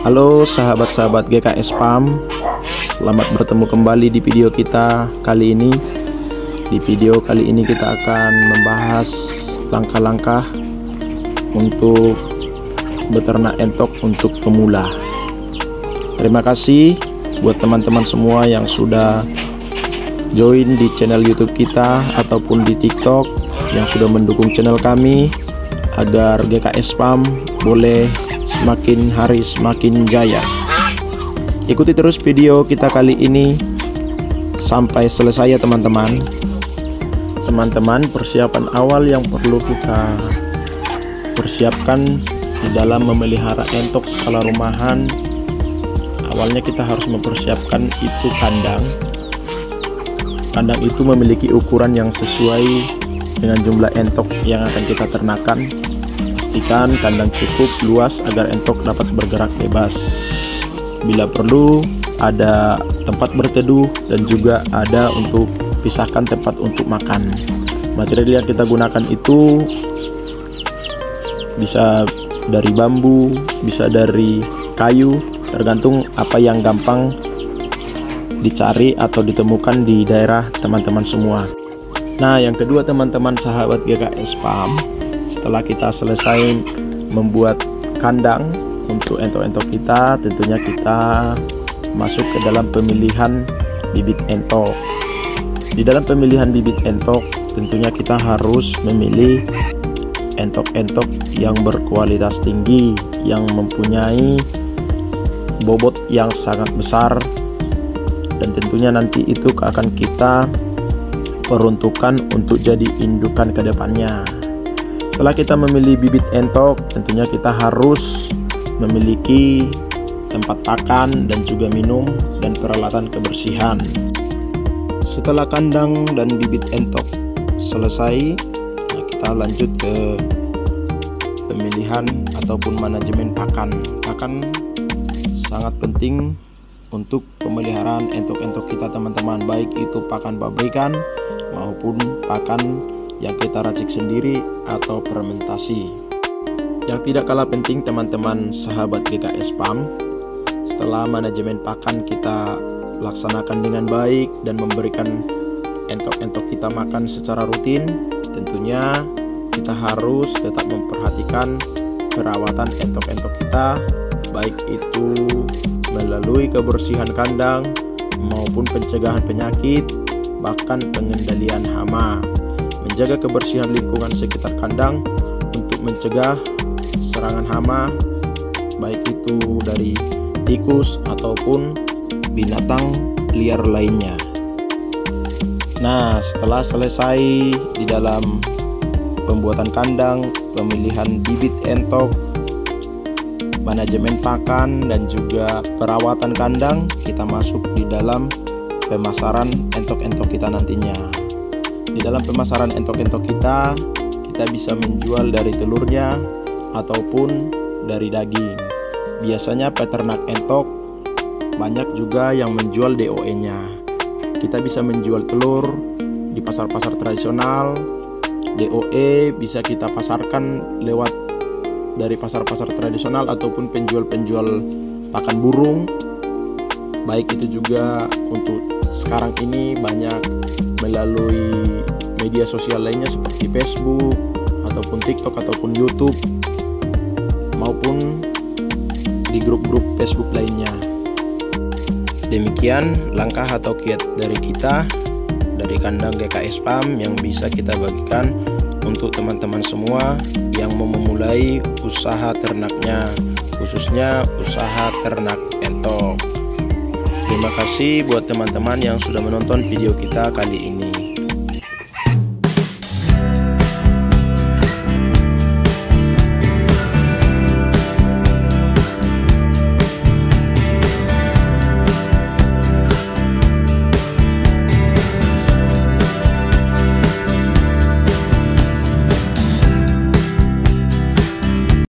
Halo sahabat-sahabat GKS Farm, selamat bertemu kembali di video kita kali ini. Di video kali ini kita akan membahas langkah-langkah untuk beternak entok untuk pemula. Terima kasih buat teman-teman semua yang sudah join di channel YouTube kita ataupun di TikTok, yang sudah mendukung channel kami agar GKS Farm boleh semakin hari semakin jaya. Ikuti terus video kita kali ini sampai selesai ya teman-teman. Teman-teman, persiapan awal yang perlu kita persiapkan di dalam memelihara entok skala rumahan, awalnya kita harus mempersiapkan itu kandang. Kandang itu memiliki ukuran yang sesuai dengan jumlah entok yang akan kita ternakan. Pastikan kandang cukup luas agar entok dapat bergerak bebas. Bila perlu, ada tempat berteduh dan juga ada untuk pisahkan tempat untuk makan. Material yang kita gunakan itu bisa dari bambu, bisa dari kayu, tergantung apa yang gampang dicari atau ditemukan di daerah teman-teman semua. Nah, yang kedua teman-teman sahabat GKS Farm, setelah kita selesai membuat kandang untuk entok-entok kita, tentunya kita masuk ke dalam pemilihan bibit entok. Di dalam pemilihan bibit entok, tentunya kita harus memilih entok-entok yang berkualitas tinggi, yang mempunyai bobot yang sangat besar, dan tentunya nanti itu akan kita peruntukan untuk jadi indukan ke depannya. Setelah kita memilih bibit entok, tentunya kita harus memiliki tempat pakan dan juga minum dan peralatan kebersihan. Setelah kandang dan bibit entok selesai, kita lanjut ke pemilihan ataupun manajemen pakan. Pakan sangat penting untuk pemeliharaan entok-entok kita teman-teman, baik itu pakan pabrikan maupun pakan yang kita racik sendiri atau fermentasi. Yang tidak kalah penting teman-teman sahabat GKS Farm, setelah manajemen pakan kita laksanakan dengan baik dan memberikan entok-entok kita makan secara rutin, tentunya kita harus tetap memperhatikan perawatan entok-entok kita, baik itu melalui kebersihan kandang maupun pencegahan penyakit, bahkan pengendalian hama. Menjaga kebersihan lingkungan sekitar kandang untuk mencegah serangan hama, baik itu dari tikus ataupun binatang liar lainnya. Nah, setelah selesai di dalam pembuatan kandang, pemilihan bibit entok, manajemen pakan, dan juga perawatan kandang, kita masuk di dalam pemasaran entok-entok kita nantinya. Di dalam pemasaran entok-entok kita bisa menjual dari telurnya ataupun dari daging. Biasanya peternak entok banyak juga yang menjual DOE-nya. Kita bisa menjual telur di pasar-pasar tradisional. DOE bisa kita pasarkan lewat dari pasar-pasar tradisional ataupun penjual-penjual pakan burung. Baik itu juga untuk sekarang ini banyak melalui media sosial lainnya seperti Facebook ataupun TikTok ataupun YouTube maupun di grup-grup Facebook lainnya. Demikian langkah atau kiat dari kita dari kandang GKS Farm yang bisa kita bagikan untuk teman-teman semua yang mau memulai usaha ternaknya, khususnya usaha ternak entok. Terima kasih buat teman-teman yang sudah menonton video kita kali ini.